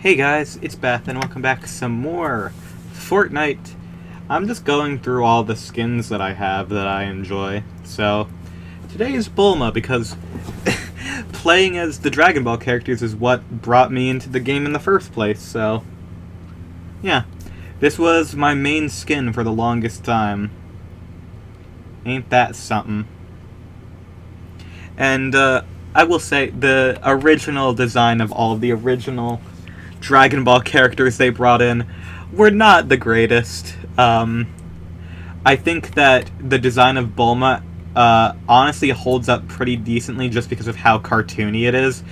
Hey guys, it's Beth, and welcome back to some more Fortnite. I'm just going through all the skins that I have that I enjoy. So, today is Bulma, because playing as the Dragon Ball characters is what brought me into the game in the first place, so... yeah. This was my main skin for the longest time. Ain't that something? And, I will say, the original design of all of the original Dragon Ball characters they brought in were not the greatest. I think that the design of Bulma honestly holds up pretty decently just because of how cartoony it is,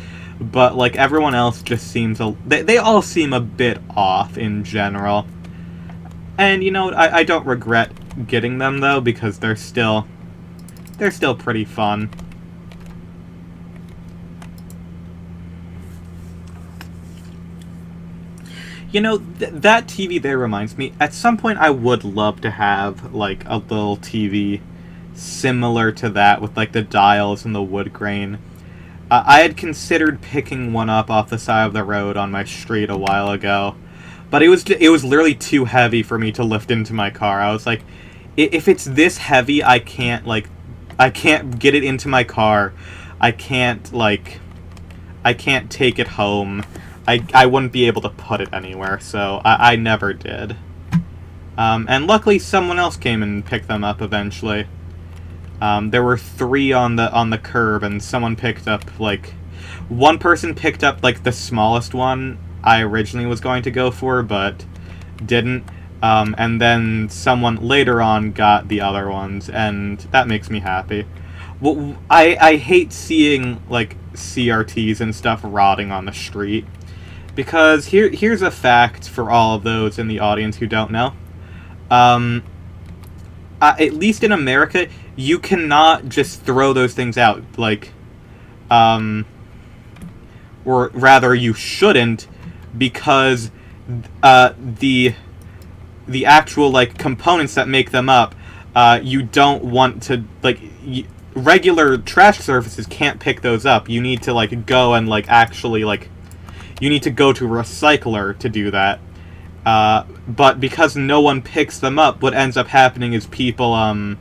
but like everyone else just seems they all seem a bit off in general. And you know, I don't regret getting them though, because they're still pretty fun. You know, that TV there reminds me, at some point I would love to have, like, a little TV similar to that, with, like, the dials and the wood grain. I had considered picking one up off the side of the road on my street a while ago, but it was literally too heavy for me to lift into my car. I was like, if it's this heavy, I can't get it into my car. I can't take it home. I wouldn't be able to put it anywhere, so I never did. And luckily someone else came and picked them up eventually. There were 3 on the curb, and someone picked up, like... one person picked up, like, the smallest one I originally was going to go for, but didn't. And then someone later on got the other ones, and that makes me happy. Well, I hate seeing, like, CRTs and stuff rotting on the street. Because here's a fact for all of those in the audience who don't know. At least in America, you cannot just throw those things out. Like, or rather, you shouldn't, because the actual, like, components that make them up, you don't want to, like, regular trash services can't pick those up. You need to, like, go and, like, actually, like, you need to go to a recycler to do that. But because no one picks them up, what ends up happening is people end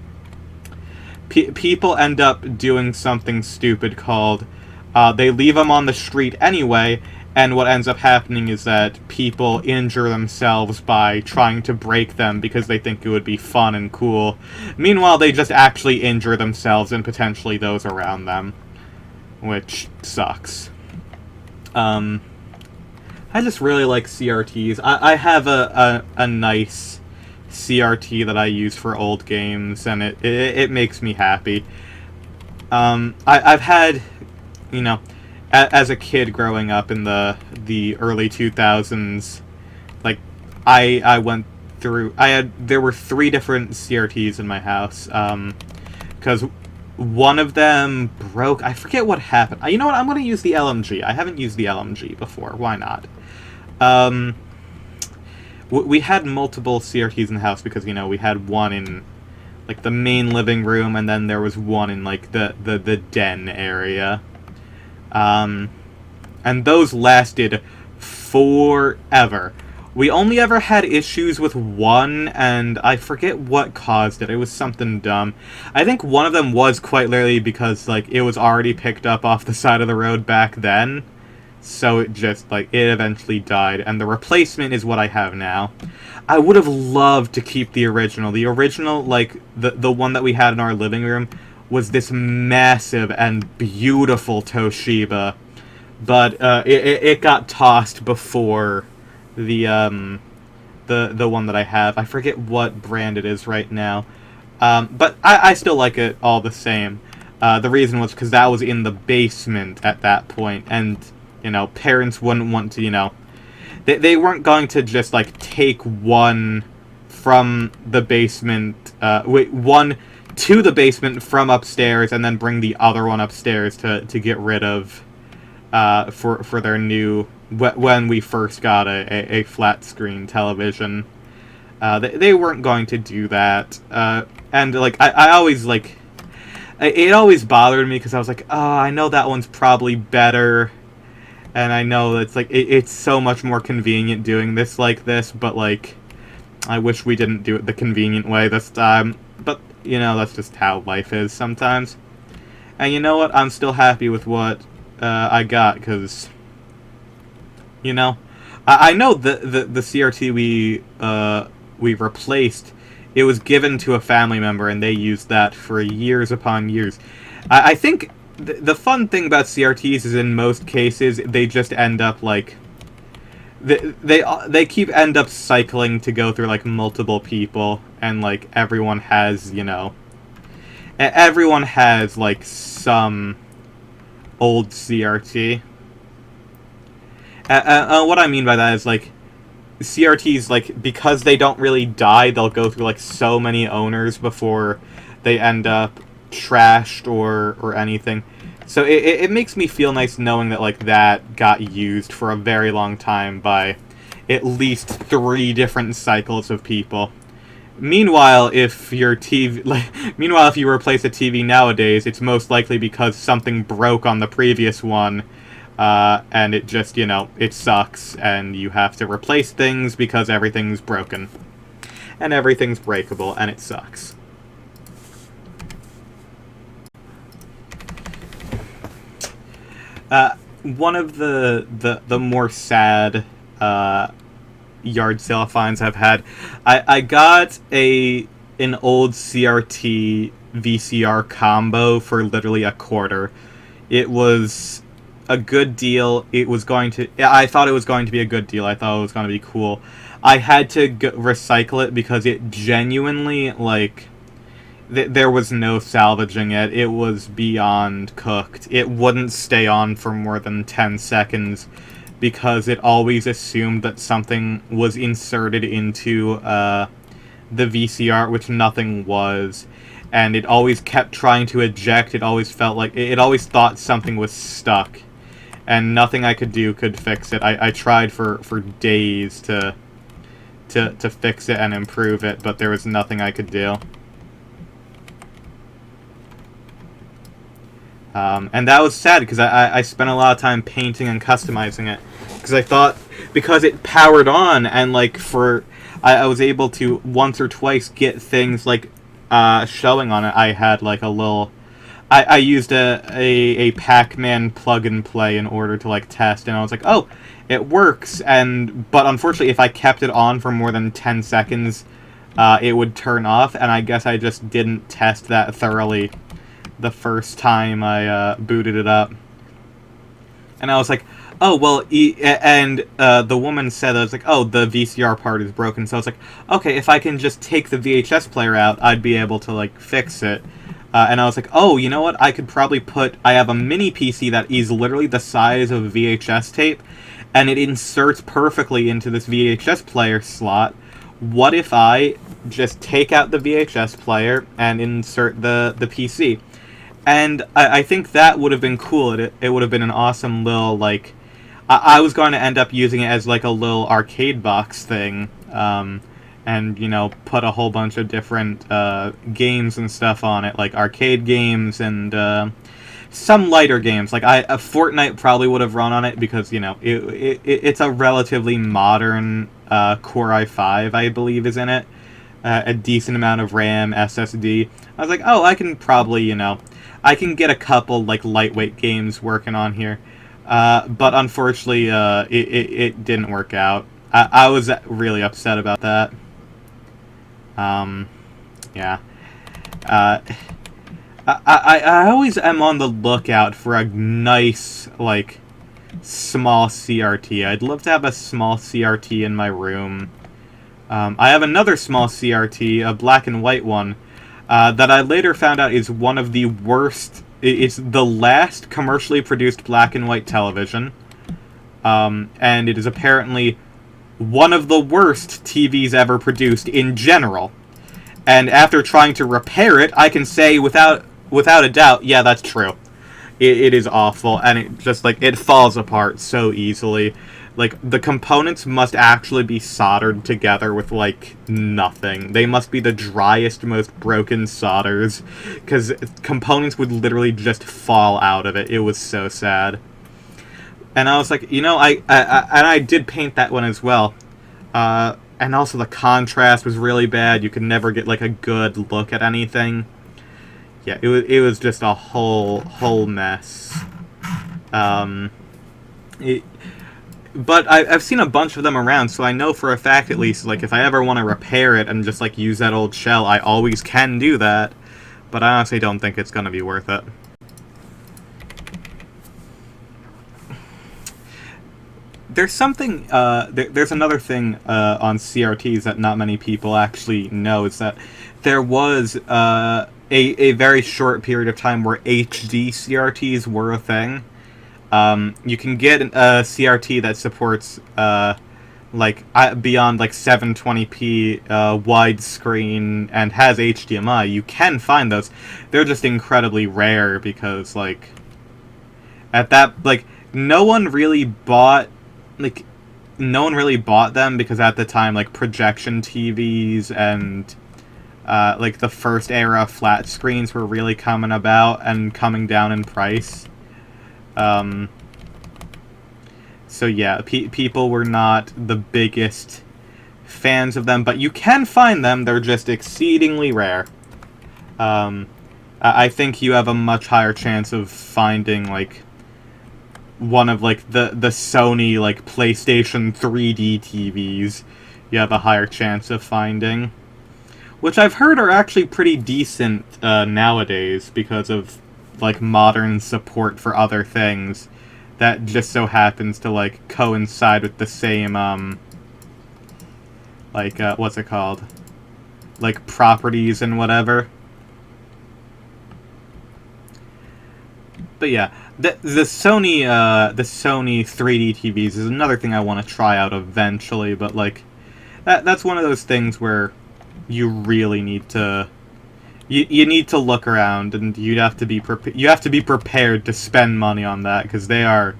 up doing something stupid called, they leave them on the street anyway, and what ends up happening is that people injure themselves by trying to break them because they think it would be fun and cool. Meanwhile, they just actually injure themselves and potentially those around them, which sucks. I just really like CRTs. I have a nice CRT that I use for old games, and it makes me happy. I've had, you know, as a kid growing up in the early 2000s, like, I went through, there were 3 different CRTs in my house, because one of them broke. I forget what happened. You know what? I'm going to use the LMG. I haven't used the LMG before. Why not? We had multiple CRTs in the house because, you know, we had one in, like, the main living room, and then there was one in, like, the den area. And those lasted forever. We only ever had issues with one, and I forget what caused it. It was something dumb. I think one of them was quite literally because, like, it was already picked up off the side of the road back then. So it just, like, it eventually died, and the replacement is what I have now. I would have loved to keep the original. The original, like, the one that we had in our living room was this massive and beautiful Toshiba. But, it got tossed before the one that I have. I forget what brand it is right now. But I still like it all the same. The reason was because that was in the basement at that point, and, you know, parents wouldn't want to, you know... They weren't going to just, like, take one from the basement... one to the basement from upstairs, and then bring the other one upstairs to get rid of... for their new... when we first got a flat-screen television. They weren't going to do that. And, like, I always, like... It always bothered me, because I was like, oh, I know that one's probably better. And I know it's like it's so much more convenient doing this like this, but like I wish we didn't do it the convenient way this time. But you know, that's just how life is sometimes. And you know what? I'm still happy with what I got, because you know, I know the CRT we replaced. It was given to a family member, and they used that for years upon years. I think the fun thing about CRTs is in most cases they just end up like they keep end up cycling to go through like multiple people, and like everyone has, you know, everyone has like some old CRT. What I mean by that is like CRTs, like, because they don't really die, they'll go through like so many owners before they end up trashed or anything. So it makes me feel nice knowing that like that got used for a very long time by at least 3 different cycles of people. Meanwhile, if your TV, meanwhile, if you replace a TV nowadays, it's most likely because something broke on the previous one, and it just, you know, it sucks, and you have to replace things because everything's broken, and everything's breakable, and it sucks. One of the more sad yard sale finds I've had, I got an old CRT VCR combo for literally a quarter. It was a good deal. I thought it was going to be a good deal. I thought it was going to be cool. I had to recycle it because it genuinely, like, there was no salvaging it. It was beyond cooked. It wouldn't stay on for more than 10 seconds because it always assumed that something was inserted into the VCR, which nothing was. And it always kept trying to eject. It always felt like... It always thought something was stuck. And nothing I could do could fix it. I tried for days to fix it and improve it, but there was nothing I could do. And that was sad, because I spent a lot of time painting and customizing it. Because I thought, because it powered on, and like I was able to once or twice get things like showing on it. I had like a little... I used a Pac-Man plug and play in order to like test, and I was like, oh, it works. But unfortunately, if I kept it on for more than 10 seconds, it would turn off, and I guess I just didn't test that thoroughly the first time I booted it up. And I was like, oh, well, the woman said, I was like, oh, the VCR part is broken. So I was like, okay, if I can just take the VHS player out, I'd be able to, like, fix it. And I was like, oh, you know what? I could probably I have a mini PC that is literally the size of a VHS tape, and it inserts perfectly into this VHS player slot. What if I just take out the VHS player and insert the PC? And I think that would have been cool. It would have been an awesome little, like... I was going to end up using it as, like, a little arcade box thing. And, you know, put a whole bunch of different games and stuff on it. Like, arcade games and some lighter games. Like, a Fortnite probably would have run on it because, you know, it's a relatively modern Core i5, I believe, is in it. A decent amount of RAM, SSD. I was like, oh, I can probably, you know... I can get a couple, like, lightweight games working on here. But unfortunately, it didn't work out. I was really upset about that. Yeah. I always am on the lookout for a nice, like, small CRT. I'd love to have a small CRT in my room. I have another small CRT, a black and white one, that I later found out is one of the worst... It's the last commercially produced black and white television. And it is apparently one of the worst TVs ever produced in general. And after trying to repair it, I can say without a doubt, yeah, that's true. It is awful, and it just, like, it falls apart so easily. Like, the components must actually be soldered together with, like, nothing. They must be the driest, most broken solders, because components would literally just fall out of it. It was so sad. And I was like, you know, and I did paint that one as well. And also the contrast was really bad. You could never get like a good look at anything. Yeah, it was just a whole mess. Um, it, but I've seen a bunch of them around, so I know for a fact at least, like, if I ever want to repair it and just like use that old shell, I always can do that. But I honestly don't think it's gonna be worth it. There's something, there's another thing on CRTs that not many people actually know, is that there was a very short period of time where HD CRTs were a thing. You can get a CRT that supports beyond like 720p widescreen and has HDMI. You can find those. They're just incredibly rare because like at that like no one really bought like no one really bought them because at the time like projection TVs and like the first era of flat screens were really coming about and coming down in price. So yeah, people were not the biggest fans of them, but you can find them. They're just exceedingly rare. I think you have a much higher chance of finding like one of like the Sony like PlayStation 3D TVs. You have a higher chance of finding, which I've heard are actually pretty decent nowadays because of like modern support for other things that just so happens to like coincide with the same what's it called, like properties and whatever. But yeah, the Sony 3D TVs is another thing I want to try out eventually, but like that's one of those things where you really need to you need to look around, and you have to be prepared to spend money on that, because they are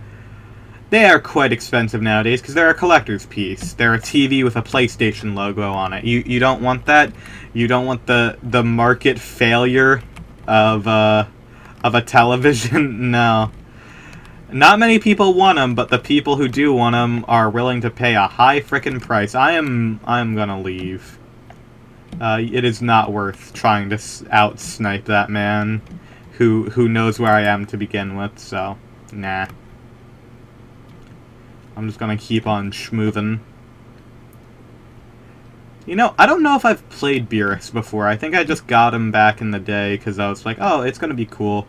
quite expensive nowadays, because they're a collector's piece. They're a TV with a PlayStation logo on it. You don't want that. You don't want the market failure of a television. No. Not many people want them, but the people who do want them are willing to pay a high frickin' price. I'm gonna leave. It is not worth trying to out-snipe that man who knows where I am to begin with, so nah. I'm just gonna keep on schmoovin'. You know, I don't know if I've played Beerus before. I think I just got him back in the day because I was like, oh, it's gonna be cool.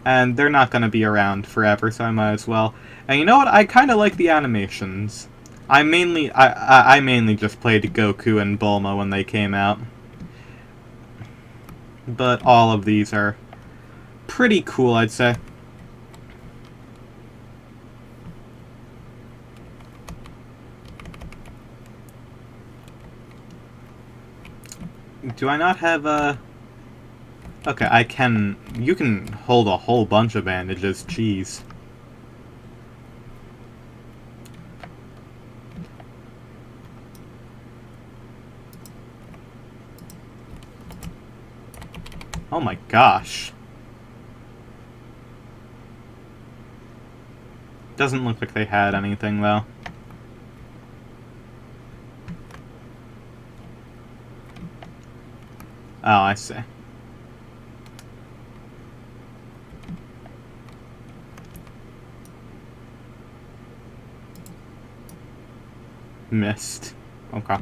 And they're not gonna be around forever, so I might as well. And you know what? I kinda like the animations. I mainly just played Goku and Bulma when they came out. But all of these are pretty cool, I'd say. Do I not have a... Okay, I can... You can hold a whole bunch of bandages, jeez. Oh my gosh. Doesn't look like they had anything, though. Oh, I see. Missed. Okay.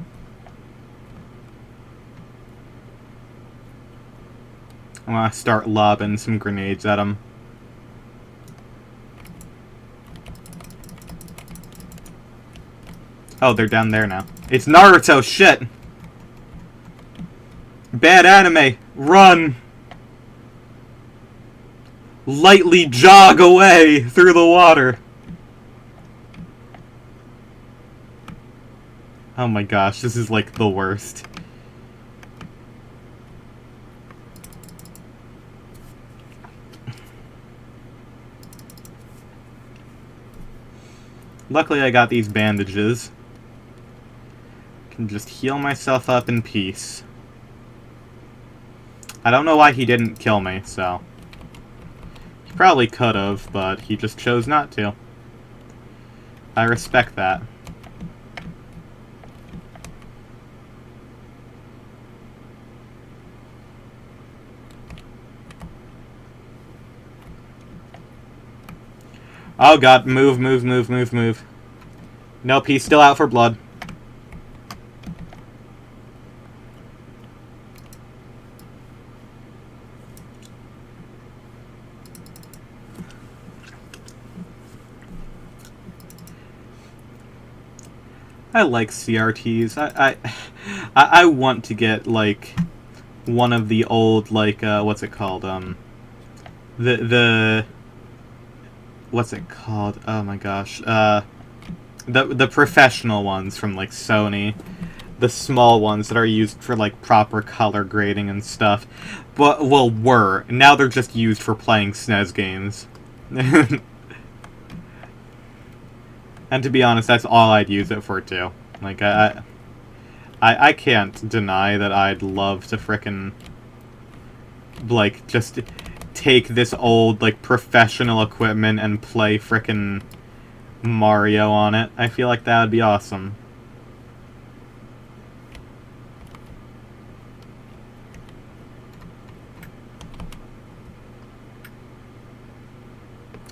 I'm gonna start lobbing some grenades at him. Oh, they're down there now. It's Naruto, shit! Bad anime! Run! Lightly jog away through the water. Oh my gosh, this is like the worst. Luckily I got these bandages. Can just heal myself up in peace. I don't know why he didn't kill me, so... He probably could've, but he just chose not to. I respect that. Oh god, move, move, move, move, move. Nope, he's still out for blood. I like CRTs. I want to get, like, one of the old, like, what's it called? What's it called? Oh my gosh. The professional ones from, like, Sony. The small ones that are used for, like, proper color grading and stuff. But, well, were. Now they're just used for playing SNES games. And to be honest, that's all I'd use it for, too. Like, I can't deny that I'd love to frickin', like, just take this old, like, professional equipment and play frickin' Mario on it. I feel like that would be awesome.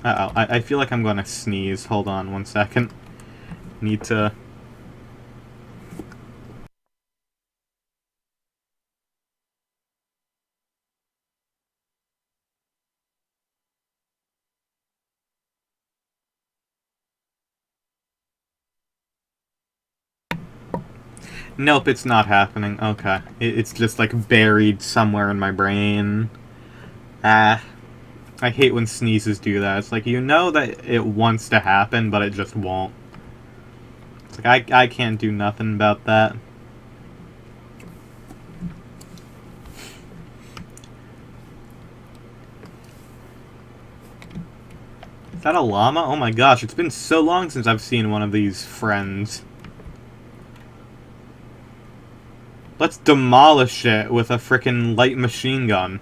Uh-oh, I feel like I'm gonna sneeze. Hold on 1 second. Need to... Nope, it's not happening. Okay. It's just, like, buried somewhere in my brain. Ah. I hate when sneezes do that. It's like, you know that it wants to happen, but it just won't. It's like, I can't do nothing about that. Is that a llama? Oh my gosh, it's been so long since I've seen one of these friends. Let's demolish it with a frickin' light machine gun.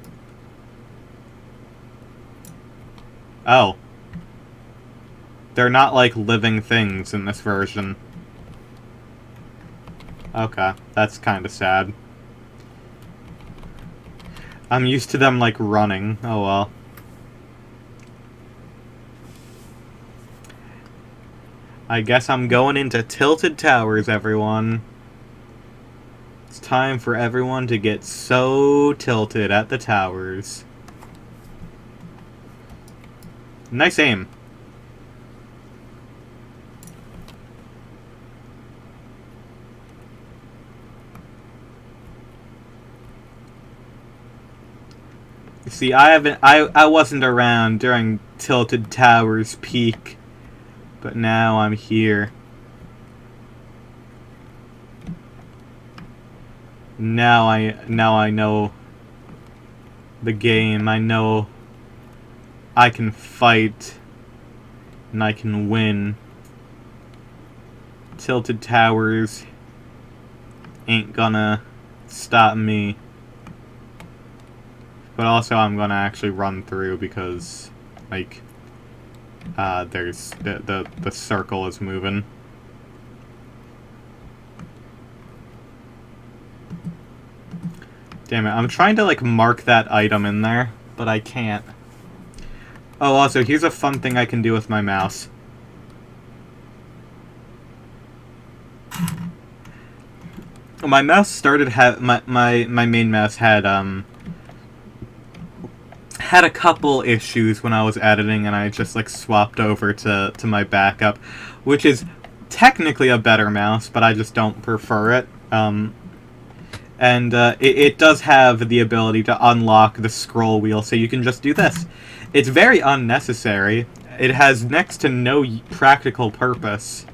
Oh. They're not, like, living things in this version. Okay, that's kinda sad. I'm used to them, like, running. Oh well. I guess I'm going into Tilted Towers, everyone. It's time for everyone to get so tilted at the towers. Nice aim. See, I wasn't around during Tilted Towers peak, but now I'm here. Now I know the game. I know I can fight and I can win. Tilted Towers ain't gonna stop me. But also I'm gonna actually run through because, like, there's the circle is moving. Damn it, I'm trying to, like, mark that item in there, but I can't. Oh, also, here's a fun thing I can do with my mouse. My mouse started my main mouse had a couple issues when I was editing, and I just, like, swapped over to my backup, which is technically a better mouse, but I just don't prefer it. And it does have the ability to unlock the scroll wheel, so you can just do this. It's very unnecessary. It has next to no practical purpose.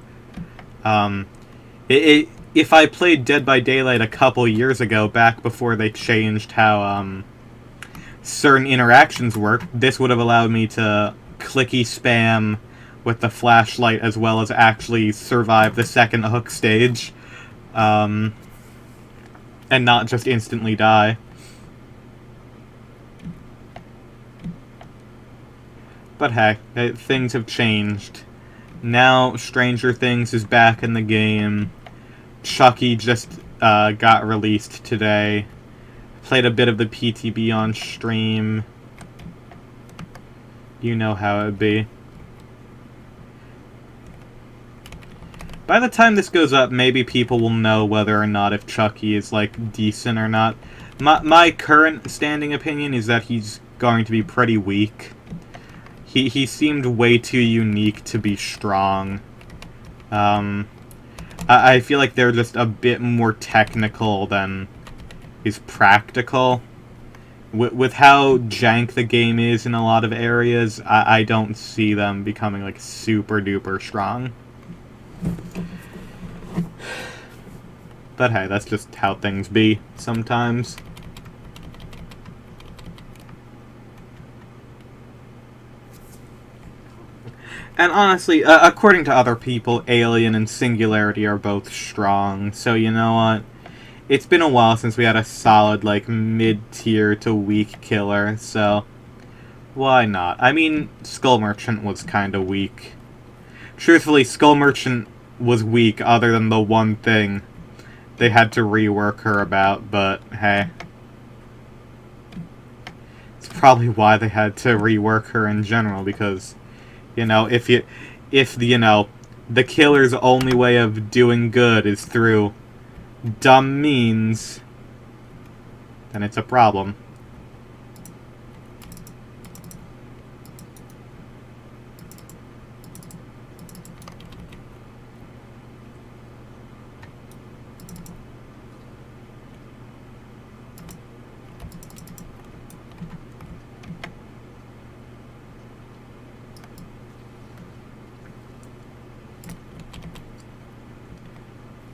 If I played Dead by Daylight a couple years ago, back before they changed how certain interactions work, this would have allowed me to clicky spam with the flashlight as well as actually survive the second hook stage. And not just instantly die. But hey, things have changed. Now Stranger Things is back in the game. Chucky just got released today. Played a bit of the PTB on stream. You know how it'd be. By the time this goes up, maybe people will know whether or not if Chucky is, like, decent or not. My current standing opinion is that he's going to be pretty weak. He seemed way too unique to be strong. I feel like they're just a bit more technical than is practical. With how jank the game is in a lot of areas, I don't see them becoming, like, super duper strong. But hey, that's just how things be sometimes. And honestly, according to other people, Alien and Singularity are both strong, so you know what? It's been a while since we had a solid, like, mid-tier to weak killer, so why not? I mean, Skull Merchant was kinda weak. Truthfully, Skull Merchant was weak other than the one thing they had to rework her about, but hey. It's probably why they had to rework her in general, because, you know, if the killer's only way of doing good is through dumb means, then it's a problem.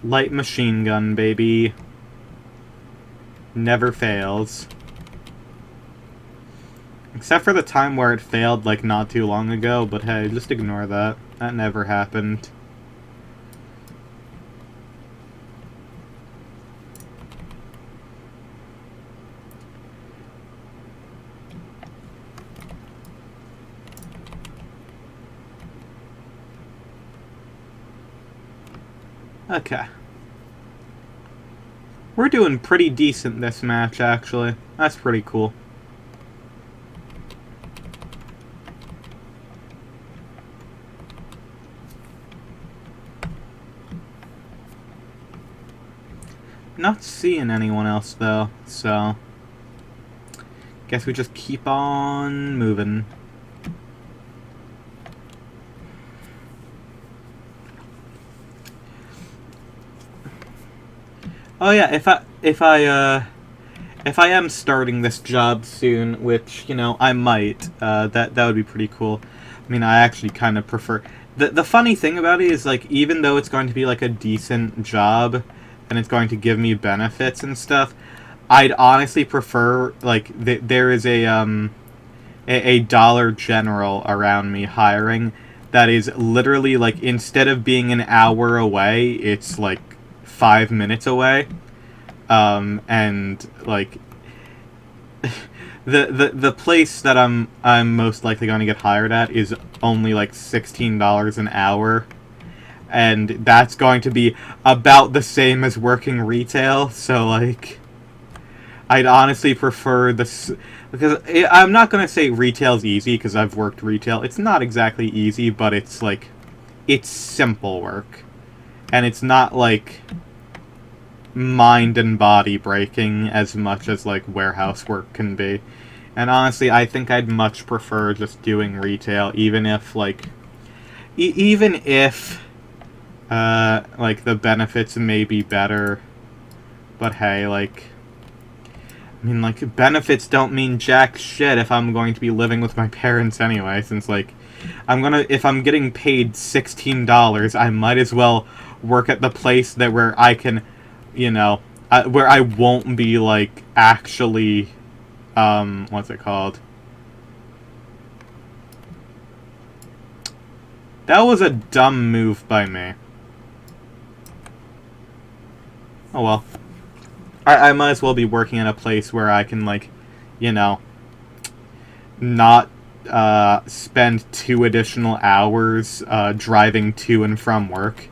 Light machine gun, baby. Never fails. Except for the time where it failed, like, not too long ago, but hey, just ignore that. That never happened. Okay. We're doing pretty decent this match, actually. That's pretty cool. Not seeing anyone else, though, so guess we just keep on moving. Oh yeah, if I am starting this job soon, which, you know, I might, that would be pretty cool. I mean, I actually kind of prefer... The funny thing about it is, like, even though it's going to be, like, a decent job, and it's going to give me benefits and stuff, I'd honestly prefer, like, there is a Dollar General around me hiring that is literally, like, instead of being an hour away, it's, like, 5 minutes away. And, like, the place that I'm most likely going to get hired at is only, like, $16 an hour. And that's going to be about the same as working retail, so, like, I'd honestly prefer this, because I'm not going to say retail's easy, because I've worked retail. It's not exactly easy, but it's, like, it's simple work. And it's not, like, mind and body breaking as much as, like, warehouse work can be. And honestly, I think I'd much prefer just doing retail, even if, like, like, the benefits may be better. But hey, like, I mean, like, benefits don't mean jack shit if I'm going to be living with my parents anyway, since, like, if I'm getting paid $16, I might as well work at the place where I can, you know, where I won't be, like, actually, what's it called? That was a dumb move by me. Oh well. I might as well be working at a place where I can, like, you know, not spend 2 additional hours driving to and from work.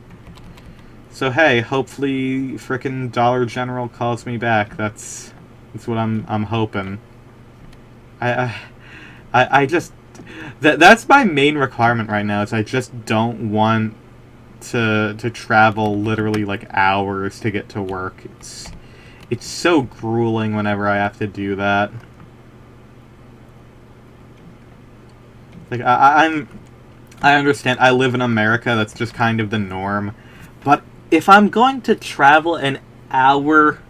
So hey, hopefully frickin' Dollar General calls me back. That's what I'm hoping. I just that's my main requirement right now. Is I just don't want to travel literally like hours to get to work. It's so grueling whenever I have to do that. Like I understand. I live in America. That's just kind of the norm. But if I'm going to travel an hour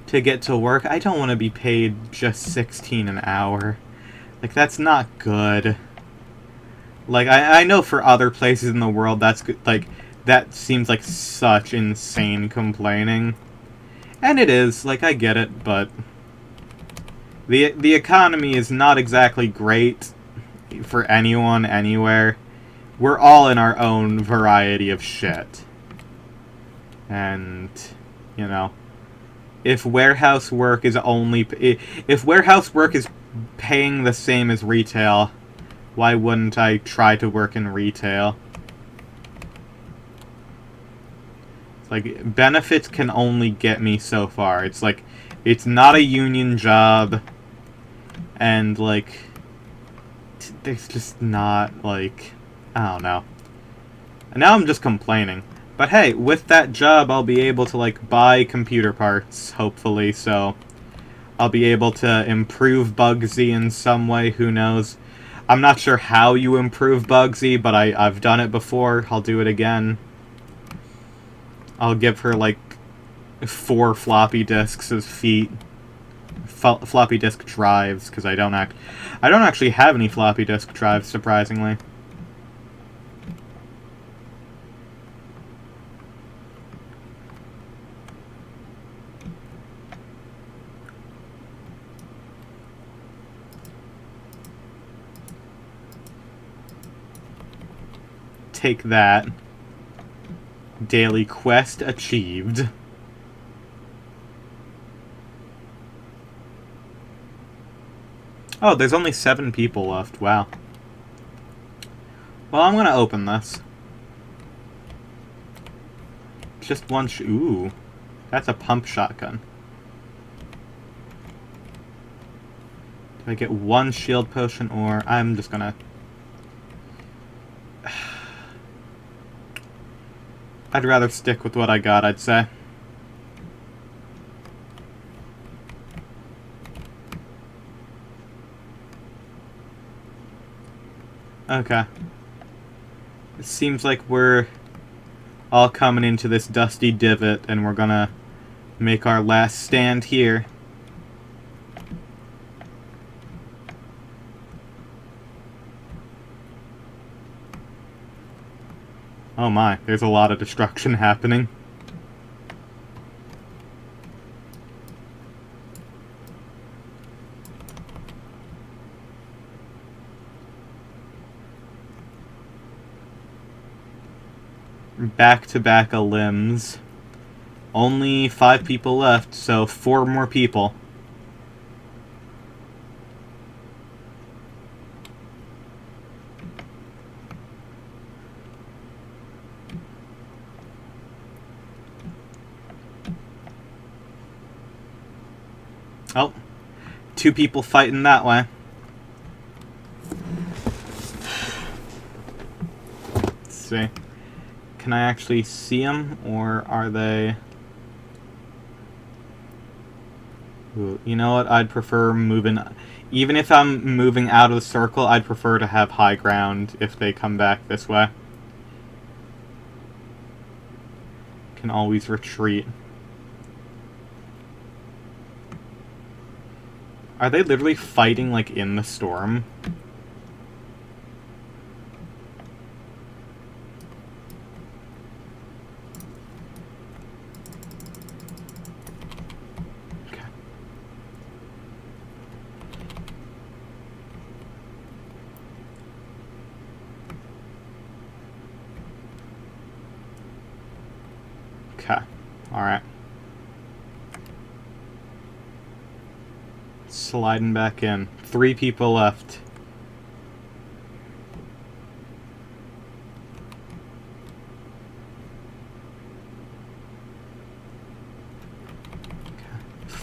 to get to work, I don't want to be paid just 16 an hour. Like, that's not good. Like, I know for other places in the world, that's good. Like, that seems like such insane complaining. And it is. Like, I get it, but the economy is not exactly great for anyone, anywhere. We're all in our own variety of shit. And, you know, if warehouse work is if warehouse work is paying the same as retail, why wouldn't I try to work in retail? It's like, benefits can only get me so far. It's like, it's not a union job, and like, there's just not, like, I don't know. And now I'm just complaining. But hey, with that job, I'll be able to, like, buy computer parts, hopefully, so I'll be able to improve Bugsy in some way, who knows. I'm not sure how you improve Bugsy, but I've done it before. I'll do it again. I'll give her, like, 4 floppy disks as feet. Floppy disk drives, because I don't actually have any floppy disk drives, surprisingly. Take that. Daily quest achieved. Oh, there's only 7 people left. Wow. Well, I'm gonna open this. Just one ooh. That's a pump shotgun. Do I get 1 shield potion, or I'm just gonna... I'd rather stick with what I got, I'd say. Okay. It seems like we're all coming into this dusty divot, and we're gonna make our last stand here. Oh my, there's a lot of destruction happening. Back-to-back limbs. Only 5 people left, so 4 more people. Oh, 2 people fighting that way. Let's see. Can I actually see them, or are they... Ooh, you know what? I'd prefer moving... Even if I'm moving out of the circle, I'd prefer to have high ground if they come back this way. Can always retreat. Are they literally fighting, like, in the storm? Okay. Okay. Alright. Sliding back in. 3 people left.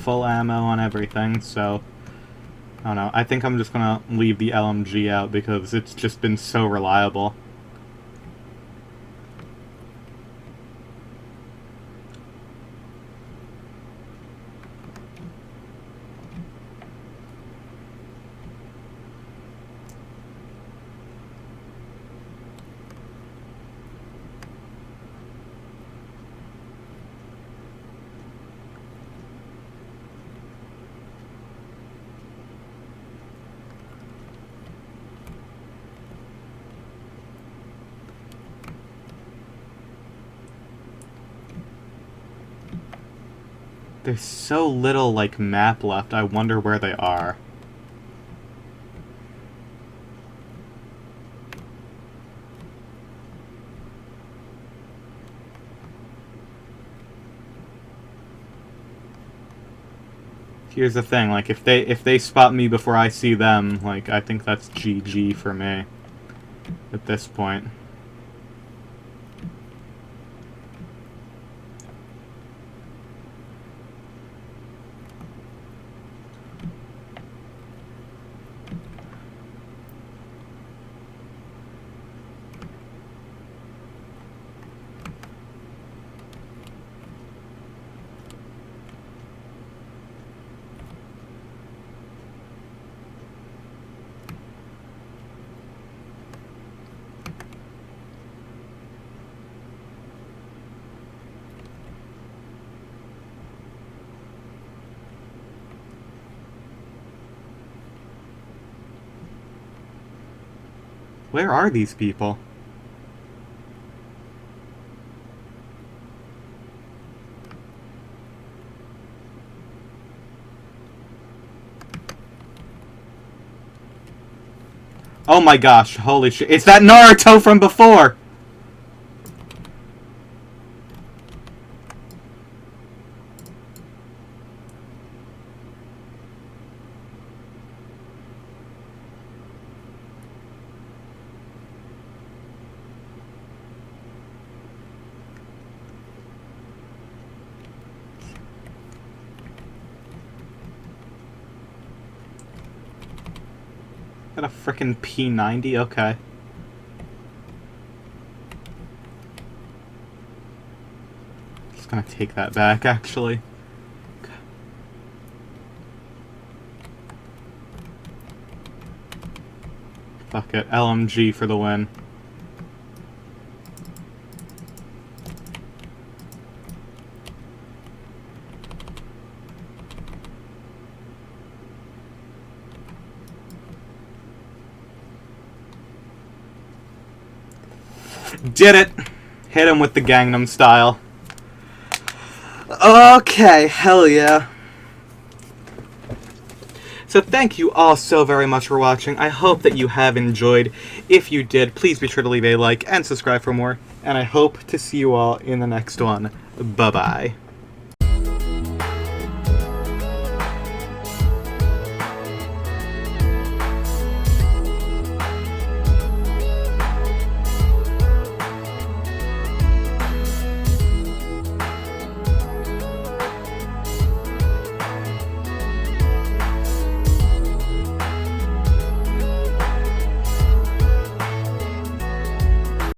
full ammo on everything, so I don't know. I think I'm just gonna leave the LMG out because it's just been so reliable. There's so little, like, map left, I wonder where they are. Here's the thing, like, if they spot me before I see them, like, I think that's GG for me at this point. Where are these people? Oh my gosh, holy shit. It's that Naruto from before! Got a frickin' P90? Okay. Just gonna take that back, actually. Okay. Fuck it. LMG for the win. Did it! Hit him with the Gangnam Style. Okay, hell yeah. So thank you all so very much for watching. I hope that you have enjoyed. If you did, please be sure to leave a like and subscribe for more. And I hope to see you all in the next one. Bye-bye.